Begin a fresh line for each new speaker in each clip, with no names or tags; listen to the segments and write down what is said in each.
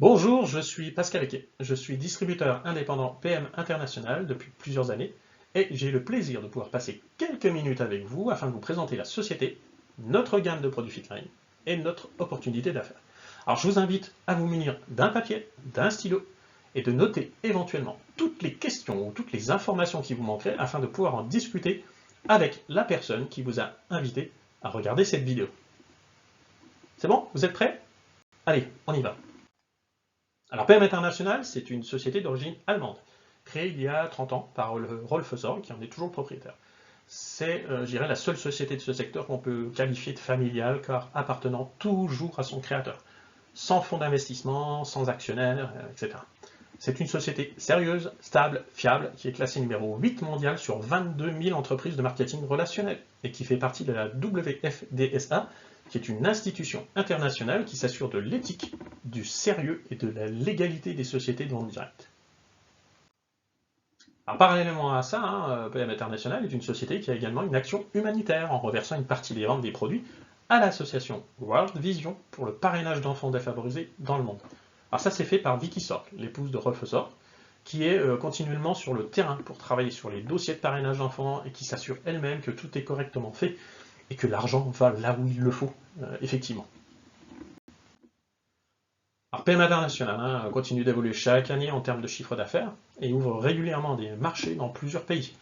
Bonjour, je suis Pascal Equet. Je suis distributeur indépendant PM International depuis plusieurs années et j'ai le plaisir de pouvoir passer quelques minutes avec vous afin de vous présenter la société, notre gamme de produits Fitline et notre opportunité d'affaires. Alors je vous invite à vous munir d'un papier, d'un stylo et de noter éventuellement toutes les questions ou toutes les informations qui vous manqueraient afin de pouvoir en discuter avec la personne qui vous a invité à regarder cette vidéo. C'est bon? Vous êtes prêts? Allez, on y va. Alors PM International, c'est une société d'origine allemande, créée il y a 30 ans par Rolf Sorg, qui en est toujours le propriétaire. C'est, je dirais, la seule société de ce secteur qu'on peut qualifier de familiale, car appartenant toujours à son créateur, sans fonds d'investissement, sans actionnaires, etc. C'est une société sérieuse, stable, fiable, qui est classée numéro 8 mondial sur 22 000 entreprises de marketing relationnel, et qui fait partie de la WFDSA, qui est une institution internationale qui s'assure de l'éthique, du sérieux et de la légalité des sociétés de vente directe. Alors, parallèlement à ça, PM International est une société qui a également une action humanitaire en reversant une partie des ventes des produits à l'association World Vision pour le parrainage d'enfants défavorisés dans le monde. Alors ça c'est fait par Vicky Sorg, l'épouse de Rolf Sorg, qui est continuellement sur le terrain pour travailler sur les dossiers de parrainage d'enfants et qui s'assure elle-même que tout est correctement fait et que l'argent va là où il le faut, effectivement. Alors PM International continue d'évoluer chaque année en termes de chiffre d'affaires et ouvre régulièrement des marchés dans plusieurs pays.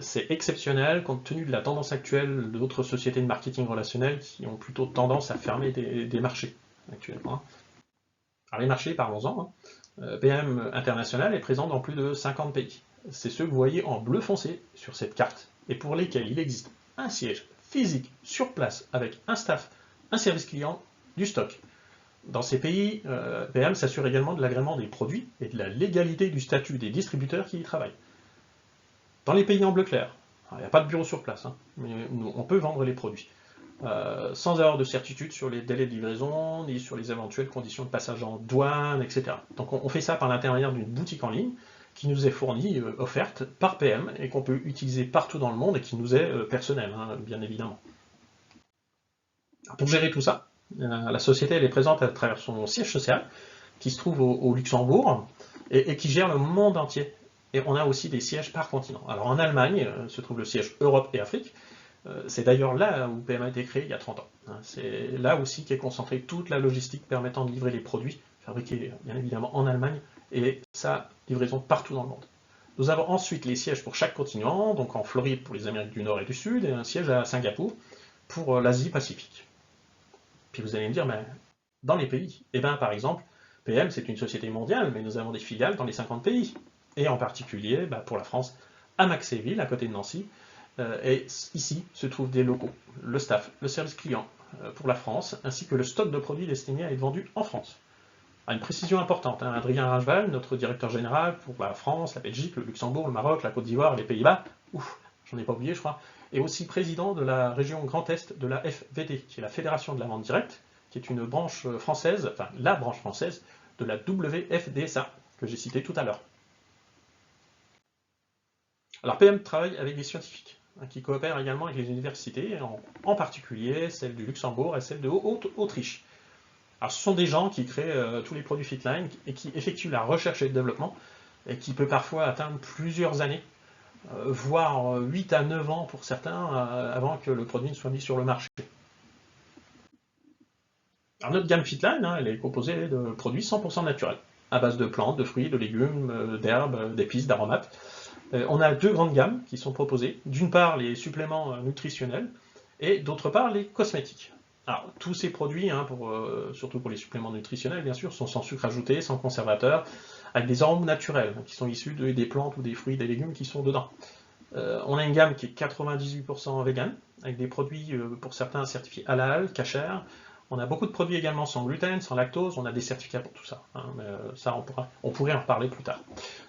C'est exceptionnel compte tenu de la tendance actuelle d'autres sociétés de marketing relationnel qui ont plutôt tendance à fermer des marchés actuellement. Alors les marchés, parlons-en. PM International est présent dans plus de 50 pays. C'est ceux que vous voyez en bleu foncé sur cette carte et pour lesquels il existe un siège physique sur place avec un staff, un service client, du stock. Dans ces pays, PM s'assure également de l'agrément des produits et de la légalité du statut des distributeurs qui y travaillent. Dans les pays en bleu clair, il n'y a pas de bureau sur place, mais on peut vendre les produits. Sans avoir de certitude sur les délais de livraison, ni sur les éventuelles conditions de passage en douane, etc. Donc on fait ça par l'intermédiaire d'une boutique en ligne qui nous est fournie, offerte par PM, et qu'on peut utiliser partout dans le monde et qui nous est personnelle, bien évidemment. Alors, pour gérer tout ça, la société elle est présente à travers son siège social, qui se trouve au Luxembourg, et qui gère le monde entier. Et on a aussi des sièges par continent. Alors en Allemagne se trouve le siège Europe et Afrique. C'est d'ailleurs là où PM a été créé il y a 30 ans. C'est là aussi qu'est concentrée toute la logistique permettant de livrer les produits fabriqués bien évidemment en Allemagne et sa livraison partout dans le monde. Nous avons ensuite les sièges pour chaque continent, donc en Floride pour les Amériques du Nord et du Sud, et un siège à Singapour pour l'Asie-Pacifique. Puis vous allez me dire, mais dans les pays, eh bien par exemple, PM c'est une société mondiale, mais nous avons des filiales dans les 50 pays. Et en particulier, pour la France, à Maxéville, à côté de Nancy, et ici se trouvent des locaux, le staff, le service client pour la France, ainsi que le stock de produits destinés à être vendus en France. Une précision importante, Adrien Racheval, notre directeur général pour la France, la Belgique, le Luxembourg, le Maroc, la Côte d'Ivoire, les Pays-Bas, j'en ai pas oublié je crois, est aussi président de la région Grand Est de la FVD, qui est la Fédération de la vente directe, qui est une branche française, enfin la branche française de la WFDSA, que j'ai cité tout à l'heure. Alors PM travaille avec des scientifiques qui coopèrent également avec les universités, en particulier celle du Luxembourg et celle de Haute-Autriche. Alors ce sont des gens qui créent tous les produits Fitline et qui effectuent la recherche et le développement, et qui peut parfois atteindre plusieurs années, voire 8 à 9 ans pour certains, avant que le produit ne soit mis sur le marché. Alors notre gamme Fitline, elle est composée de produits 100% naturels, à base de plantes, de fruits, de légumes, d'herbes, d'épices, d'aromates. On a deux grandes gammes qui sont proposées. D'une part, les suppléments nutritionnels et d'autre part, les cosmétiques. Alors, tous ces produits, surtout pour les suppléments nutritionnels, bien sûr, sont sans sucre ajouté, sans conservateur, avec des arômes naturels qui sont issus des plantes ou des fruits, des légumes qui sont dedans. On a une gamme qui est 98% vegan, avec des produits pour certains certifiés halal, kasher. On a beaucoup de produits également sans gluten, sans lactose, on a des certificats pour tout ça. Mais ça, on pourrait en reparler plus tard.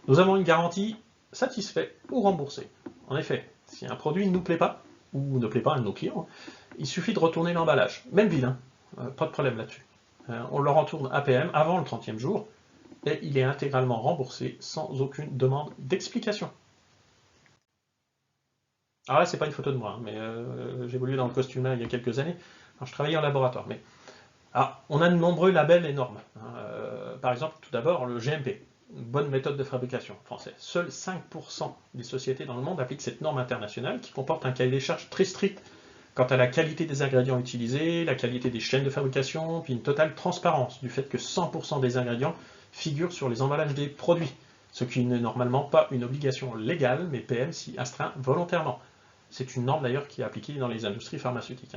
Nous avons une garantie satisfait ou remboursé. En effet, si un produit ne nous plaît pas, ou ne plaît pas à nos clients, il suffit de retourner l'emballage, même vide, pas de problème là-dessus. On le retourne APM avant le 30e jour, et il est intégralement remboursé sans aucune demande d'explication. Alors là, c'est pas une photo de moi, mais j'ai évolué dans le costume il y a quelques années. Alors, je travaillais en laboratoire, mais on a de nombreux labels et normes. Par exemple, tout d'abord, le GMP, une bonne méthode de fabrication française. Seuls 5% des sociétés dans le monde appliquent cette norme internationale qui comporte un cahier des charges très strict quant à la qualité des ingrédients utilisés, la qualité des chaînes de fabrication, puis une totale transparence du fait que 100% des ingrédients figurent sur les emballages des produits, ce qui n'est normalement pas une obligation légale, mais PM s'y astreint volontairement. C'est une norme d'ailleurs qui est appliquée dans les industries pharmaceutiques.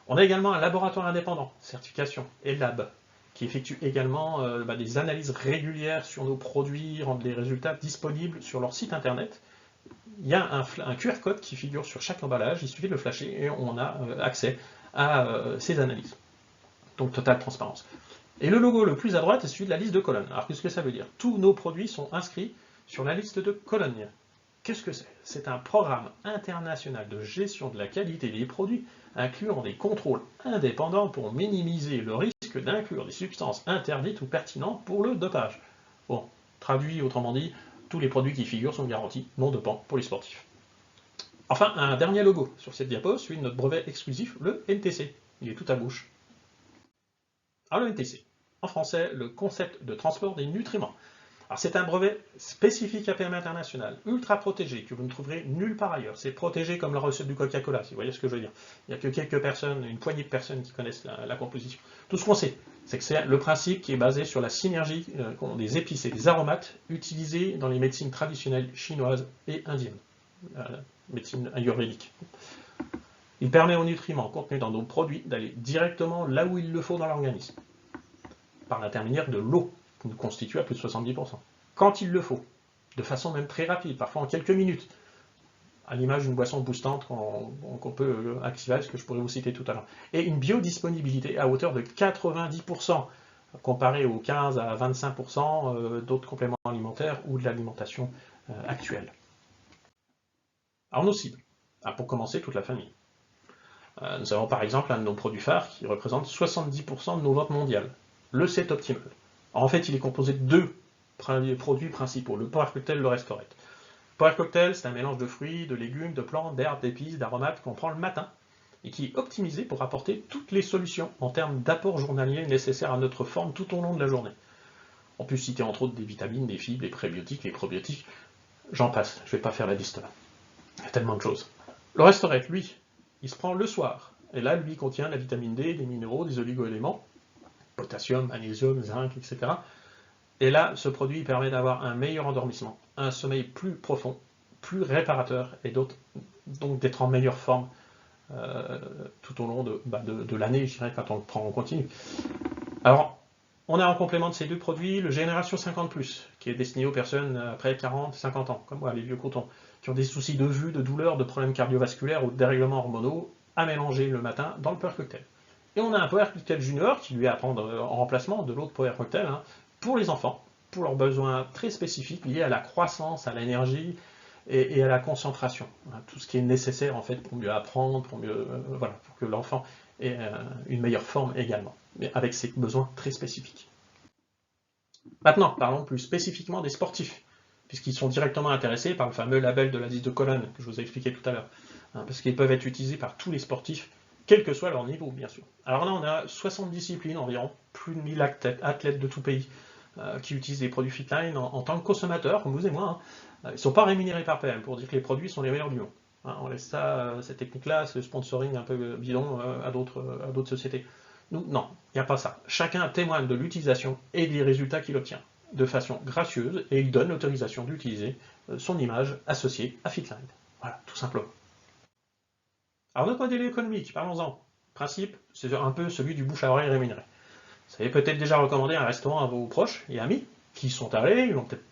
On a également un laboratoire indépendant, certification, ELAB, qui effectue également des analyses régulières sur nos produits, rendent les résultats disponibles sur leur site internet. Il y a un QR code qui figure sur chaque emballage, il suffit de le flasher et on a accès à ces analyses. Donc totale transparence. Et le logo le plus à droite est celui de la liste de Cologne. Alors qu'est-ce que ça veut dire? Tous nos produits sont inscrits sur la liste de Cologne. Qu'est-ce que c'est? C'est un programme international de gestion de la qualité des produits incluant des contrôles indépendants pour minimiser le risque d'inclure des substances interdites ou pertinentes pour le dopage. Bon, traduit autrement dit, tous les produits qui figurent sont garantis non dopants pour les sportifs. Enfin, un dernier logo sur cette diapo, celui de notre brevet exclusif, le NTC. Il est tout à gauche. Alors le NTC, en français, le concept de transport des nutriments. Alors c'est un brevet spécifique APM international, ultra protégé, que vous ne trouverez nulle part ailleurs. C'est protégé comme la recette du Coca-Cola, si vous voyez ce que je veux dire. Il n'y a que quelques personnes, une poignée de personnes qui connaissent la composition. Tout ce qu'on sait, c'est que c'est le principe qui est basé sur la synergie des épices et des aromates utilisés dans les médecines traditionnelles chinoises et indiennes, médecine ayurvédique. Il permet aux nutriments contenus dans nos produits d'aller directement là où il le faut dans l'organisme, par l'intermédiaire de l'eau, qui nous constitue à plus de 70%. Quand il le faut, de façon même très rapide, parfois en quelques minutes, à l'image d'une boisson boostante qu'on peut activer, ce que je pourrais vous citer tout à l'heure. Et une biodisponibilité à hauteur de 90%, comparé aux 15 à 25% d'autres compléments alimentaires ou de l'alimentation actuelle. Alors nos cibles, pour commencer toute la famille. Nous avons par exemple un de nos produits phares qui représente 70% de nos ventes mondiales, le Set Optimal. Alors, en fait, il est composé de deux produits principaux, le Power Cocktail et le Restorate. Power Cocktail, c'est un mélange de fruits, de légumes, de plantes, d'herbes, d'épices, d'aromates qu'on prend le matin et qui est optimisé pour apporter toutes les solutions en termes d'apport journalier nécessaires à notre forme tout au long de la journée. On peut citer entre autres des vitamines, des fibres, les prébiotiques, les probiotiques, j'en passe, je ne vais pas faire la liste là. Il y a tellement de choses. Le Restorate, lui, il se prend le soir. Et là, lui, contient la vitamine D, des minéraux, des oligo-éléments, potassium, magnésium, zinc, etc. Et là, ce produit permet d'avoir un meilleur endormissement, un sommeil plus profond, plus réparateur, et donc d'être en meilleure forme tout au long de l'année, je dirais, quand on le prend en continu. Alors, on a en complément de ces deux produits le Génération 50+, qui est destiné aux personnes après 40, 50 ans, comme moi, les vieux cotons, qui ont des soucis de vue, de douleur, de problèmes cardiovasculaires ou de dérèglements hormonaux, à mélanger le matin dans le Power Cocktail. Et on a un Power Cocktail Junior qui lui est à prendre en remplacement de l'autre Power Cocktail pour les enfants, pour leurs besoins très spécifiques liés à la croissance, à l'énergie et à la concentration. Tout ce qui est nécessaire en fait pour mieux apprendre, pour que l'enfant ait une meilleure forme également, mais avec ses besoins très spécifiques. Maintenant, parlons plus spécifiquement des sportifs, puisqu'ils sont directement intéressés par le fameux label de la liste de Cologne que je vous ai expliqué tout à l'heure, parce qu'ils peuvent être utilisés par tous les sportifs, quel que soit leur niveau, bien sûr. Alors là, on a 60 disciplines environ, plus de 1000 athlètes de tout pays qui utilisent des produits Fitline en tant que consommateurs, comme vous et moi. Ils ne sont pas rémunérés par PM pour dire que les produits sont les meilleurs du monde. On laisse cette technique-là, ce sponsoring un peu bidon à d'autres sociétés. Nous, non, il n'y a pas ça. Chacun témoigne de l'utilisation et des résultats qu'il obtient de façon gracieuse et il donne l'autorisation d'utiliser son image associée à Fitline. Voilà, tout simplement. Alors notre modèle économique, parlons-en. Principe, c'est un peu celui du bouche à oreille rémunéré. Vous avez peut-être déjà recommandé un restaurant à vos proches et amis qui sont allés, ils l'ont peut-être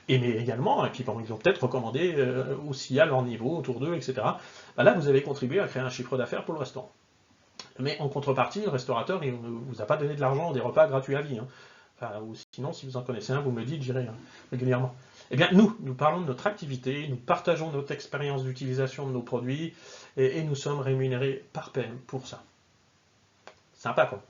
aimé également, et puis bon, ils ont peut-être recommandé aussi à leur niveau, autour d'eux, etc. Là, vous avez contribué à créer un chiffre d'affaires pour le restaurant. Mais en contrepartie, le restaurateur, il ne vous a pas donné de l'argent, des repas gratuits à vie. Ou sinon, si vous en connaissez un, vous me le dites, j'irai régulièrement. Eh bien, nous parlons de notre activité, nous partageons notre expérience d'utilisation de nos produits, et nous sommes rémunérés par PM pour ça. Sympa, quoi.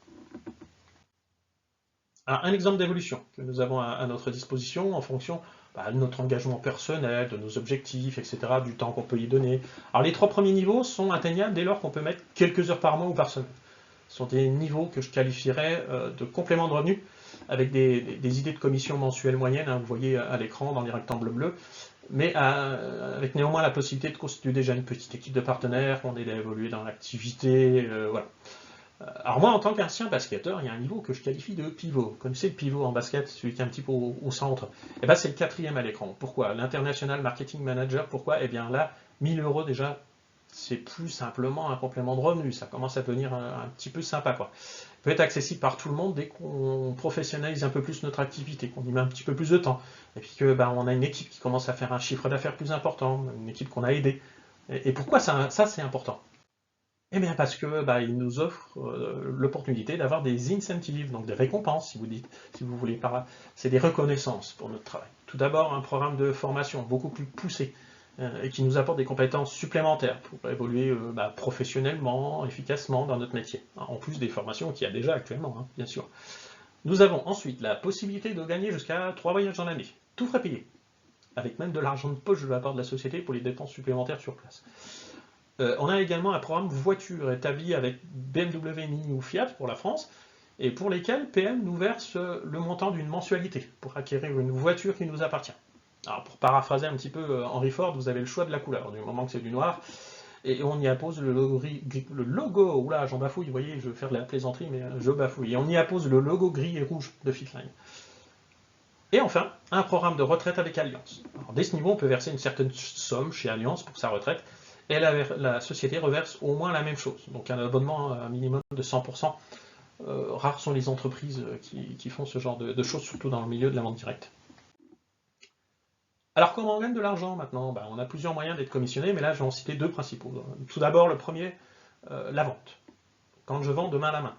Alors, un exemple d'évolution que nous avons à notre disposition en fonction de notre engagement personnel, de nos objectifs, etc., du temps qu'on peut y donner. Alors, les 3 premiers niveaux sont atteignables dès lors qu'on peut mettre quelques heures par mois ou par semaine. sont des niveaux que je qualifierais de complément de revenus, avec des idées de commission mensuelle moyenne, hein, vous voyez à l'écran dans les rectangles bleus, mais avec néanmoins la possibilité de constituer déjà une petite équipe de partenaires, qu'on aide à évoluer dans l'activité, voilà. Alors moi, en tant qu'ancien basketteur, il y a un niveau que je qualifie de pivot. Vous connaissez le pivot en basket, celui qui est un petit peu au centre. Et ben c'est le 4e à l'écran. Pourquoi? L'International Marketing Manager, pourquoi? Eh bien là, 1000 € déjà, c'est plus simplement un complément de revenu. Ça commence à devenir un petit peu sympa, quoi. Il peut être accessible par tout le monde dès qu'on professionnalise un peu plus notre activité, qu'on y met un petit peu plus de temps. Et puis que on a une équipe qui commence à faire un chiffre d'affaires plus important, une équipe qu'on a aidée. Et pourquoi ça c'est important? Eh bien parce que il nous offre l'opportunité d'avoir des incentives, donc des récompenses, si vous voulez, c'est des reconnaissances pour notre travail. Tout d'abord, un programme de formation beaucoup plus poussé et qui nous apporte des compétences supplémentaires pour évoluer professionnellement, efficacement dans notre métier, en plus des formations qu'il y a déjà actuellement, hein, bien sûr. Nous avons ensuite la possibilité de gagner jusqu'à 3 voyages dans l'année, tout frais payé, avec même de l'argent de poche de la part de la société pour les dépenses supplémentaires sur place. On a également un programme voiture établi avec BMW, Mini ou Fiat pour la France, et pour lesquels PM nous verse le montant d'une mensualité pour acquérir une voiture qui nous appartient. Alors pour paraphraser un petit peu Henry Ford, vous avez le choix de la couleur, du moment que c'est du noir, et on y appose le logo, oula j'en bafouille, vous voyez, je vais faire de la plaisanterie, mais je bafouille, et on y appose le logo gris et rouge de Fitline. Et enfin, un programme de retraite avec Allianz. Alors, dès ce niveau, on peut verser une certaine somme chez Allianz pour sa retraite, et la société reverse au moins la même chose, donc un abonnement à un minimum de 100%. Rares sont les entreprises qui font ce genre de choses, surtout dans le milieu de la vente directe. Alors comment on gagne de l'argent maintenant? On a plusieurs moyens d'être commissionné, mais là je vais en citer 2 principaux. Tout d'abord, le premier, la vente. Quand je vends de main à la main,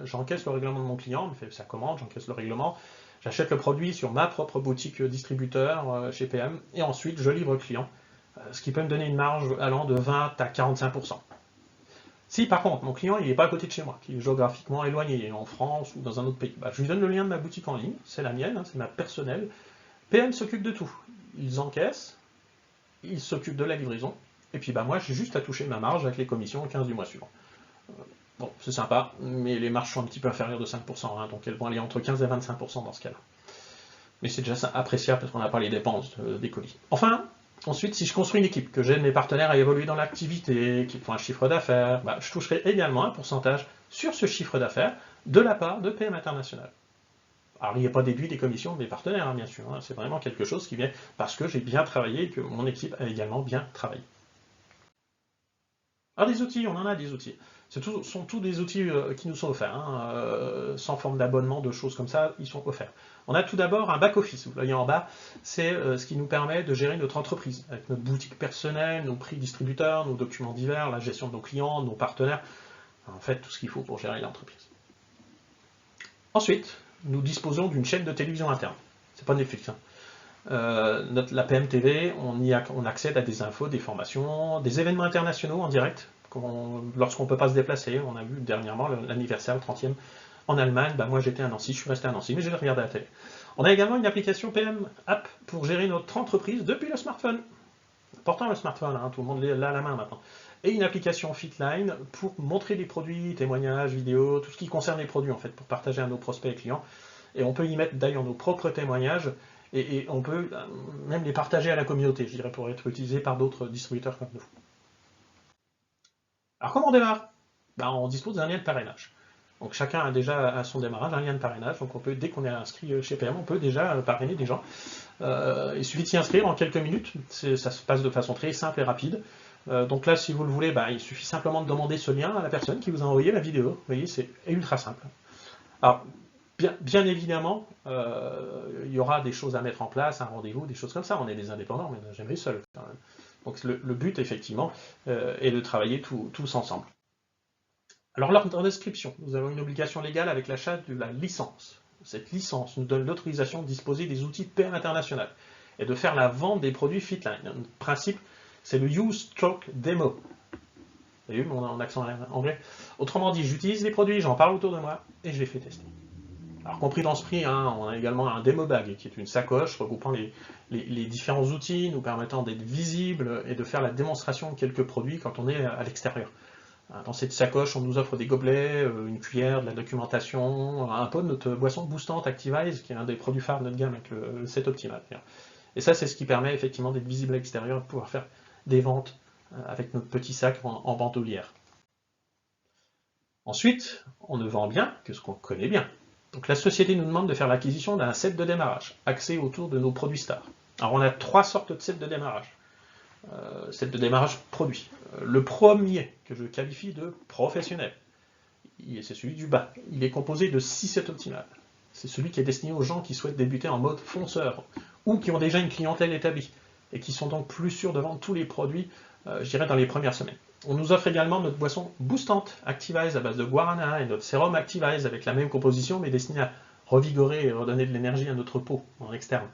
j'encaisse le règlement de mon client, il me fait sa commande, j'encaisse le règlement, j'achète le produit sur ma propre boutique distributeur chez PM, et ensuite je livre au client, ce qui peut me donner une marge allant de 20 à 45%. Si par contre mon client il n'est pas à côté de chez moi, qu'il est géographiquement éloigné, en France ou dans un autre pays, je lui donne le lien de ma boutique en ligne, c'est la mienne, c'est ma personnelle, PM s'occupe de tout. Ils encaissent, ils s'occupent de la livraison, et puis moi j'ai juste à toucher ma marge avec les commissions au 15 du mois suivant. Bon, c'est sympa, mais les marges sont un petit peu inférieures de 5%, donc elles vont aller entre 15 et 25% dans ce cas-là. Mais c'est déjà appréciable parce qu'on n'a pas les dépenses des colis. Enfin, ensuite, si je construis une équipe, que j'aide mes partenaires à évoluer dans l'activité, qui font un chiffre d'affaires, je toucherai également un pourcentage sur ce chiffre d'affaires de la part de PM International. Alors, il n'y a pas déduit des commissions de mes partenaires, hein, bien sûr. Hein, c'est vraiment quelque chose qui vient parce que j'ai bien travaillé et que mon équipe a également bien travaillé. Alors, des outils, on en a des outils. Ce sont tous des outils qui nous sont offerts, hein, sans forme d'abonnement, de choses comme ça, ils sont offerts. On a tout d'abord un back-office, vous voyez en bas, c'est ce qui nous permet de gérer notre entreprise, avec notre boutique personnelle, nos prix distributeurs, nos documents divers, la gestion de nos clients, nos partenaires, en fait tout ce qu'il faut pour gérer l'entreprise. Ensuite, nous disposons d'une chaîne de télévision interne, c'est pas Netflix. Hein. La PMTV, on accède à des infos, des formations, des événements internationaux en direct, lorsqu'on ne peut pas se déplacer. On a vu dernièrement l'anniversaire, le 30e, en Allemagne. Moi j'étais à Nancy, je suis resté à Nancy, mais j'ai regardé à la télé. On a également une application PM App pour gérer notre entreprise depuis le smartphone. Important le smartphone, hein, tout le monde l'a à la main maintenant. Et une application Fitline pour montrer les produits, témoignages, vidéos, tout ce qui concerne les produits en fait, pour partager à nos prospects et clients. Et on peut y mettre d'ailleurs nos propres témoignages. Et on peut même les partager à la communauté, je dirais, pour être utilisés par d'autres distributeurs comme nous. Alors comment on démarre? On dispose d'un lien de parrainage. Donc chacun a déjà à son démarrage un lien de parrainage, donc on peut, dès qu'on est inscrit chez PM, on peut déjà parrainer des gens. Il suffit de s'y inscrire en quelques minutes, ça se passe de façon très simple et rapide. Donc là, si vous le voulez, il suffit simplement de demander ce lien à la personne qui vous a envoyé la vidéo. Vous voyez, c'est ultra simple. Alors, bien évidemment, il y aura des choses à mettre en place, un rendez-vous, des choses comme ça. On est des indépendants, mais j'aimerais seul quand même. Donc le but, effectivement, est de travailler tous ensemble. Alors lors de la description, nous avons une obligation légale avec l'achat de la licence. Cette licence nous donne l'autorisation de disposer des outils de PM international et de faire la vente des produits Fitline. Le principe, c'est le Use Stroke Demo. Vous avez vu mon accent anglais? Autrement dit, j'utilise les produits, j'en parle autour de moi et je les fais tester. Alors compris dans ce prix, on a également un Demo Bag qui est une sacoche regroupant les différents outils, nous permettant d'être visibles et de faire la démonstration de quelques produits quand on est à l'extérieur. Dans cette sacoche, on nous offre des gobelets, une cuillère, de la documentation, un pot de notre boisson boostante Activise, qui est un des produits phares de notre gamme avec le set optimal. Et ça, c'est ce qui permet effectivement d'être visible à l'extérieur, de pouvoir faire des ventes avec notre petit sac en bandoulière. Ensuite, on ne vend bien que ce qu'on connaît bien. Donc la société nous demande de faire l'acquisition d'un set de démarrage, axé autour de nos produits stars. Alors on a 3 sortes de sets de démarrage. Set de démarrage produit. Le premier, que je qualifie de professionnel, c'est celui du bas. Il est composé de 6 sets optimales. C'est celui qui est destiné aux gens qui souhaitent débuter en mode fonceur, ou qui ont déjà une clientèle établie, et qui sont donc plus sûrs de vendre tous les produits, je dirais, dans les premières semaines. On nous offre également notre boisson boostante Activise à base de guarana et notre sérum Activise avec la même composition, mais destiné à revigorer et redonner de l'énergie à notre peau en externe.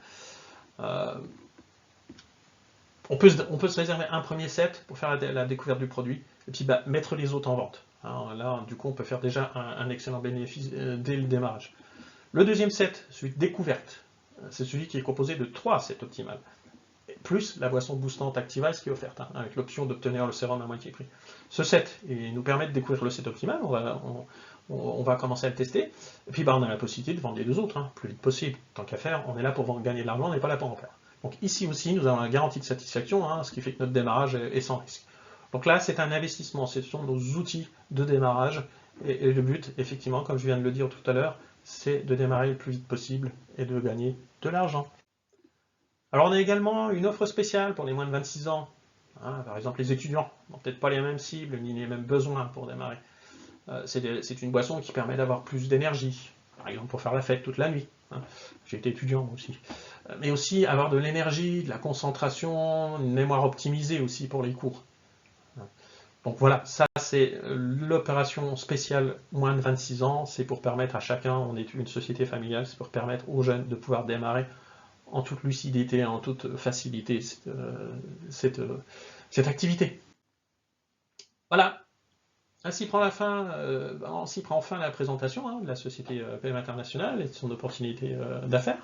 On peut se réserver un premier set pour faire la découverte du produit, et puis mettre les autres en vente. Là, du coup, on peut faire déjà un excellent bénéfice dès le démarrage. Le deuxième set, celui de découverte, c'est celui qui est composé de 3 sets optimales, plus la boisson boostante Activise qui est offerte, avec l'option d'obtenir le sérum à moitié prix. Ce set nous permet de découvrir le set optimal, on va commencer à le tester, et puis on a la possibilité de vendre les 2 autres, plus vite possible. Tant qu'à faire, on est là pour gagner de l'argent, on n'est pas là pour en perdre. Donc ici aussi, nous avons la garantie de satisfaction, ce qui fait que notre démarrage est sans risque. Donc là, c'est un investissement, ce sont nos outils de démarrage, et le but, effectivement, comme je viens de le dire tout à l'heure, c'est de démarrer le plus vite possible et de gagner de l'argent. Alors on a également une offre spéciale pour les moins de 26 ans, par exemple les étudiants, n'ont peut-être pas les mêmes cibles ni les mêmes besoins pour démarrer. C'est une boisson qui permet d'avoir plus d'énergie, par exemple pour faire la fête toute la nuit. J'ai été étudiant aussi. Mais aussi avoir de l'énergie, de la concentration, une mémoire optimisée aussi pour les cours. Donc voilà, ça c'est l'opération spéciale moins de 26 ans, c'est pour permettre à chacun, on est une société familiale, c'est pour permettre aux jeunes de pouvoir démarrer en toute lucidité, en toute facilité cette activité. Voilà, ainsi prend fin la présentation de la société PM International et de son opportunité d'affaires.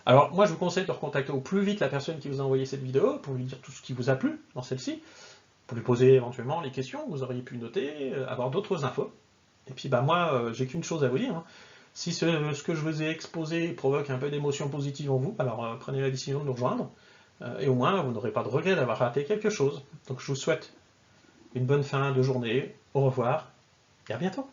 Alors moi je vous conseille de recontacter au plus vite la personne qui vous a envoyé cette vidéo pour lui dire tout ce qui vous a plu dans celle-ci, pour lui poser éventuellement les questions que vous auriez pu noter, avoir d'autres infos. Et puis moi j'ai qu'une chose à vous dire, si ce que je vous ai exposé provoque un peu d'émotion positive en vous, alors prenez la décision de nous rejoindre, et au moins vous n'aurez pas de regret d'avoir raté quelque chose. Donc je vous souhaite une bonne fin de journée, au revoir, et à bientôt.